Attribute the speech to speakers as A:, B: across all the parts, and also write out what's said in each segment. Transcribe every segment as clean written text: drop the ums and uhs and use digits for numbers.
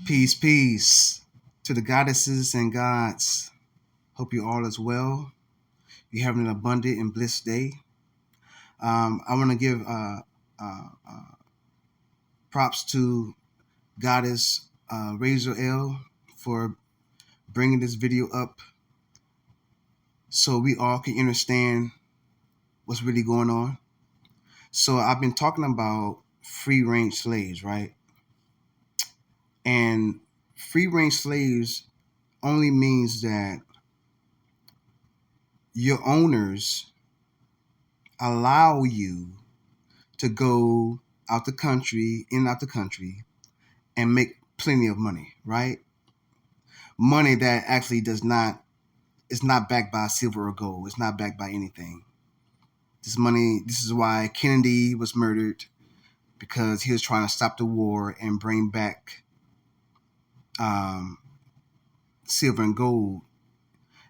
A: Peace, peace to the goddesses and gods. Hope you all is well. You're having an abundant and blissed day. I want to give props to Goddess Razor L for bringing this video up so we all can understand what's really going on. So I've been talking about free range slaves, right? And free range slaves only means that your owners allow you to go out the country, in and out the country, and make plenty of money, right? Money that actually it's not backed by silver or gold. It's not backed by anything. This is why Kennedy was murdered, because he was trying to stop the war and bring back um, silver and gold.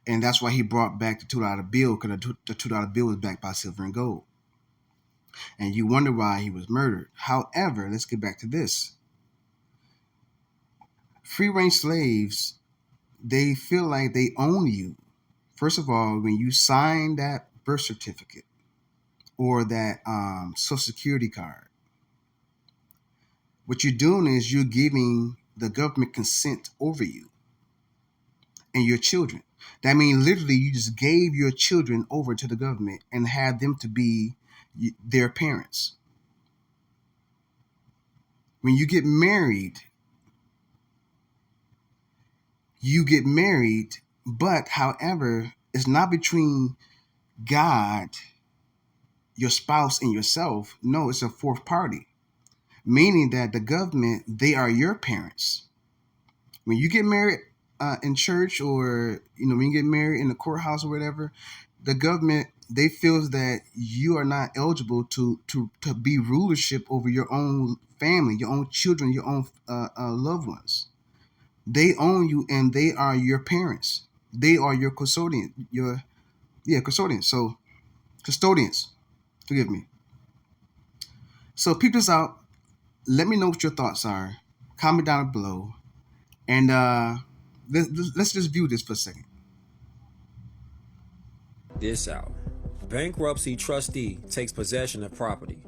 A: And that's why he brought back the $2 bill, because the $2 bill was backed by silver and gold. And you wonder why he was murdered. However, let's get back to this. Free range slaves, they feel like they own you. First of all, when you sign that birth certificate or that social security card, what you're doing is you're giving the government consent over you and your children. That means literally you just gave your children over to the government and had them to be their parents. When you get married, but however, it's not between God, your spouse, and yourself. No, it's a fourth party, meaning that the government, they are your parents. When you get married in church, or when you get married in the courthouse or whatever, the government, they feels that you are not eligible to be rulership over your own family, your own children, your own loved ones. They own you, and they are your parents. They are your custodian. Custodians. So custodians. Forgive me. So peep this out. Let me know what your thoughts are. Comment down below, and let's just view this for a second.
B: This out. Bankruptcy trustee takes possession of property.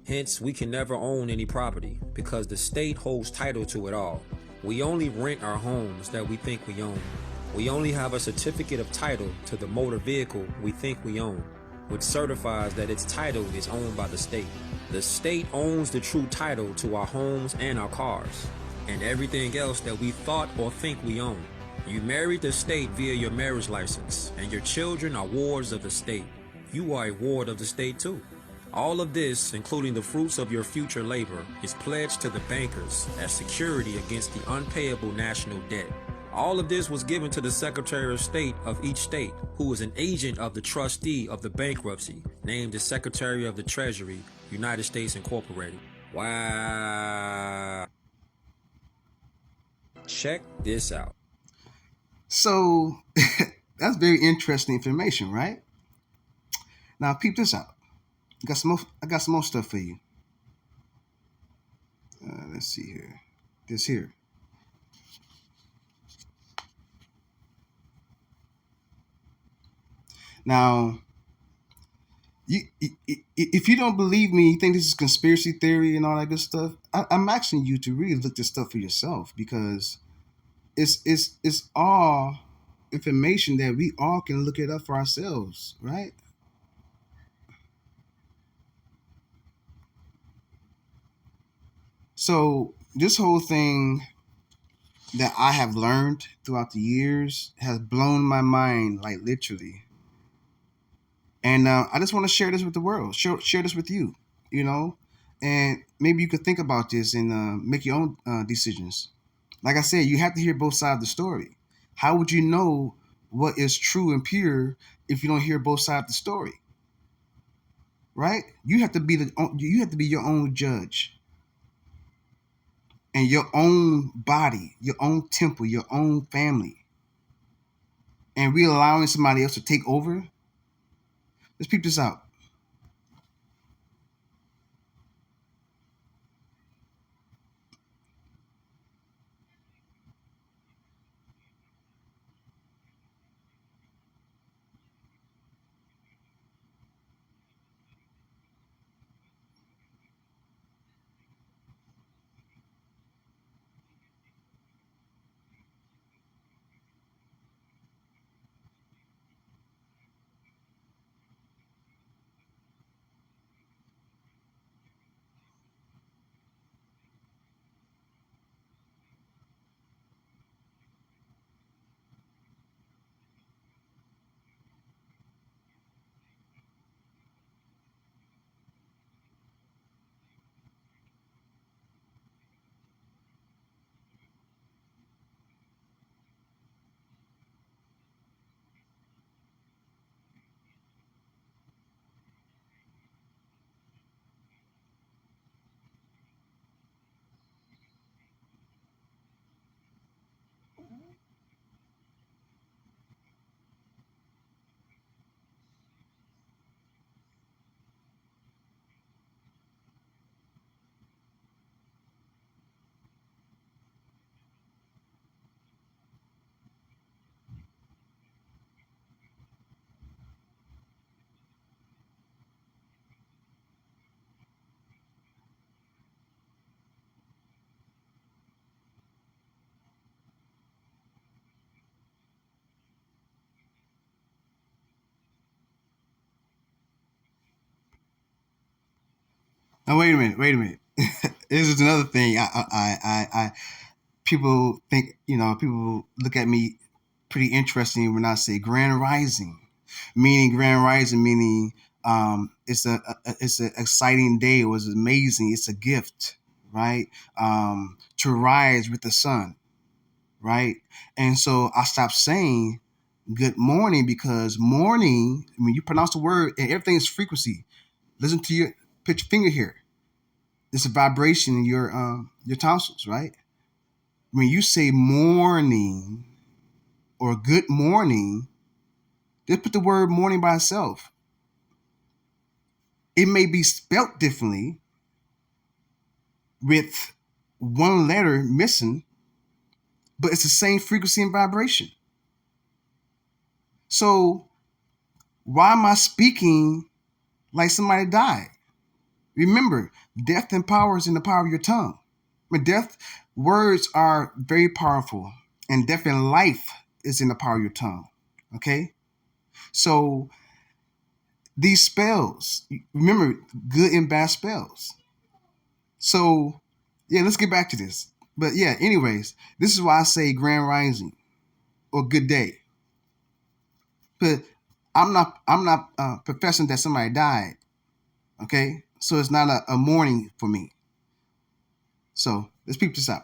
B: Hence, we can never own any property because the state holds title to it all. We only rent our homes that we think we own. We only have a certificate of title to the motor vehicle we think we own, which certifies that its title is owned by the state. The state owns the true title to our homes and our cars, and everything else that we thought or think we own. You married the state via your marriage license, and your children are wards of the state. You are a ward of the state too. All of this, including the fruits of your future labor, is pledged to the bankers as security against the unpayable national debt. All of this was given to the Secretary of State of each state, who is an agent of the trustee of the bankruptcy, named the Secretary of the Treasury, United States Incorporated. Wow. Check this out.
A: So that's very interesting information, right? Now peep this out. I got some more stuff for you. Let's see here. This here. Now, if you don't believe me, you think this is conspiracy theory and all that good stuff, I'm asking you to really look this stuff for yourself, because it's all information that we all can look it up for ourselves, right? So this whole thing that I have learned throughout the years has blown my mind, like literally. And I just want to share this with the world, share this with you, and maybe you could think about this and make your own decisions. Like I said, you have to hear both sides of the story. How would you know what is true and pure if you don't hear both sides of the story? Right? You have to be your own judge, and your own body, your own temple, your own family, and we allowing somebody else to take over. Let's peep this out. Now wait a minute. Wait a minute. This is another thing. People think, people look at me pretty interesting when I say grand rising, meaning it's an exciting day. It was amazing. It's a gift, right? To rise with the sun, right? And so I stopped saying good morning because morning, when you pronounce the word, and everything is frequency. Listen to put your finger here. It's a vibration in your tonsils, right? When you say morning or good morning, just put the word morning by itself. It may be spelt differently with one letter missing, but it's the same frequency and vibration. So why am I speaking like somebody died? Remember, death and power is in the power of your tongue. But words are very powerful, and death and life is in the power of your tongue. Okay? So these spells, remember, good and bad spells. So, yeah, let's get back to this. But yeah, anyways, this is why I say grand rising or good day. But I'm not professing that somebody died. Okay, so it's not a mourning for me. So let's peep this out.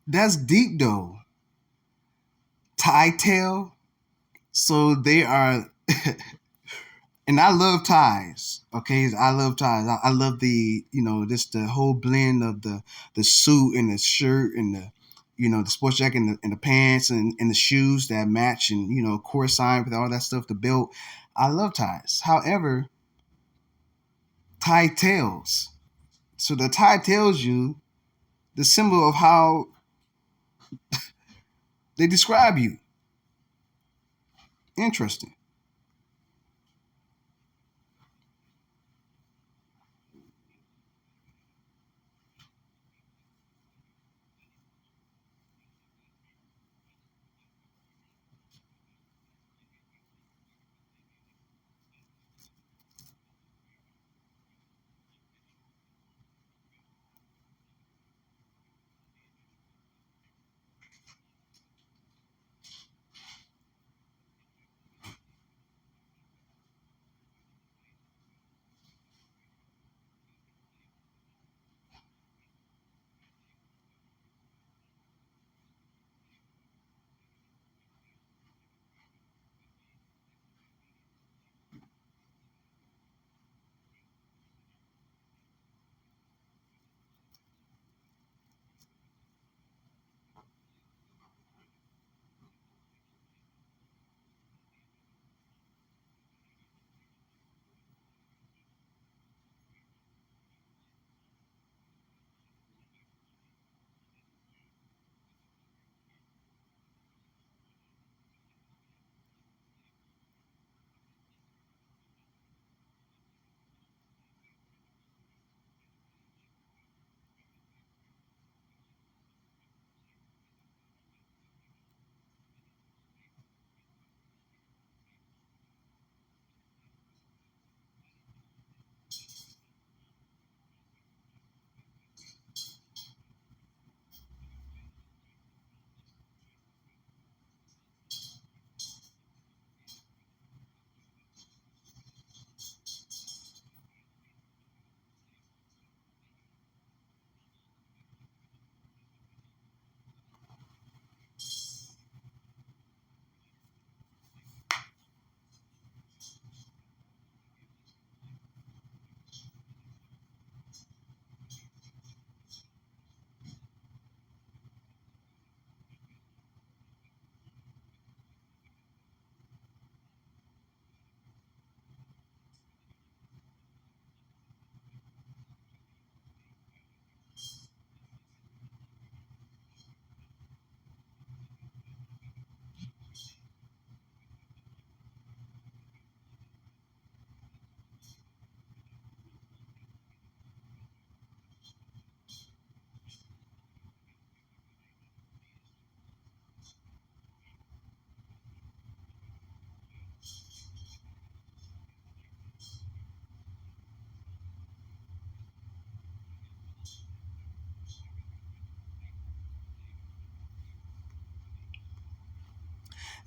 A: That's deep though. Tie tail. So they are, and I love ties. Okay, I love ties. I love the just the whole blend of the suit and the shirt and the the sports jacket and the pants and the shoes that match and correspond with all that stuff. The belt. I love ties. However, tie tails. So the tie tells you the symbol of how they describe you. Interesting.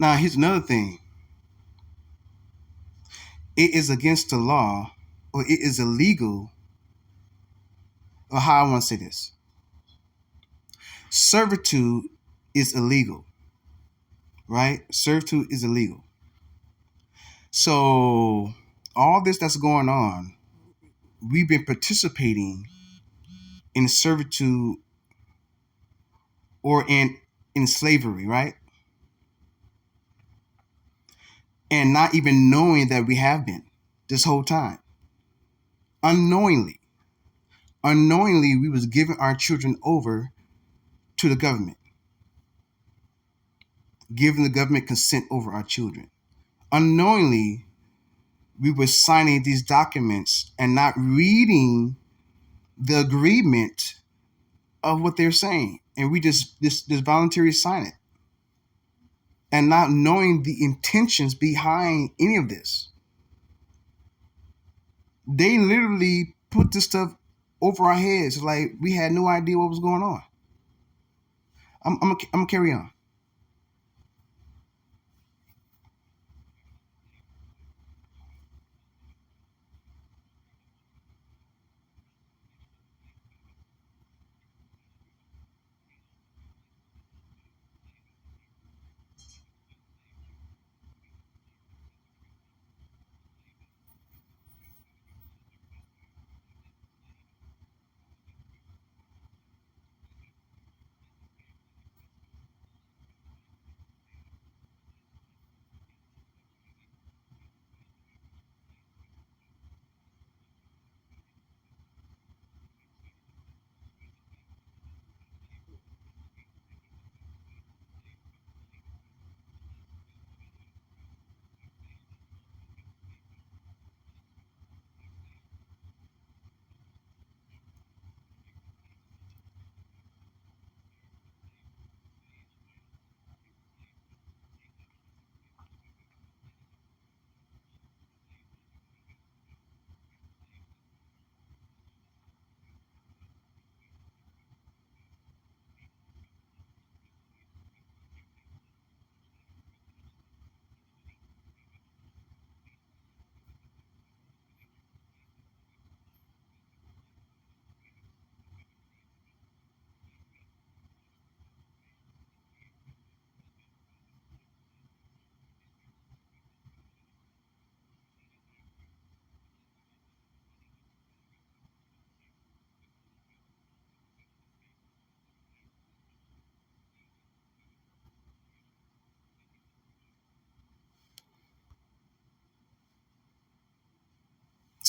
A: Now here's another thing. It is against the law, or it is illegal, or how I want to say this. Servitude is illegal, right? Servitude is illegal. So all this that's going on, we've been participating in servitude or in slavery, right? And not even knowing that we have been this whole time. Unknowingly. Unknowingly, we was giving our children over to the government, giving the government consent over our children. Unknowingly, we were signing these documents and not reading the agreement of what they're saying. And we just voluntarily sign it and not knowing the intentions behind any of this. They literally put this stuff over our heads like we had no idea what was going on. I'm gonna carry on.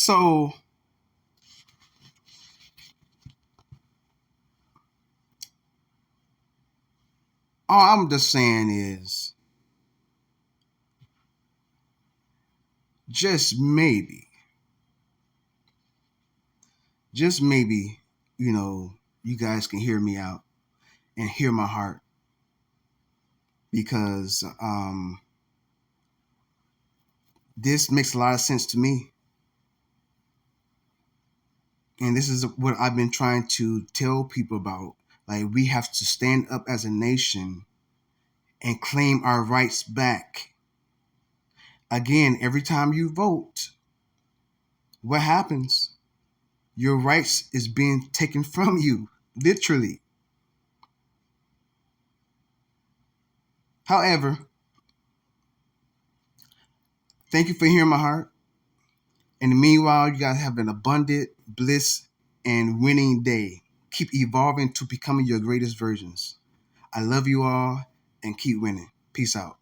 A: So all I'm just saying is, just maybe, just maybe, you guys can hear me out and hear my heart, because this makes a lot of sense to me. And this is what I've been trying to tell people about. Like, we have to stand up as a nation and claim our rights back. Again, every time you vote, what happens? Your rights is being taken from you, literally. However, thank you for hearing my heart. In the meanwhile, you guys have an abundant, bliss, and winning day. Keep evolving to becoming your greatest versions. I love you all, and keep winning. Peace out.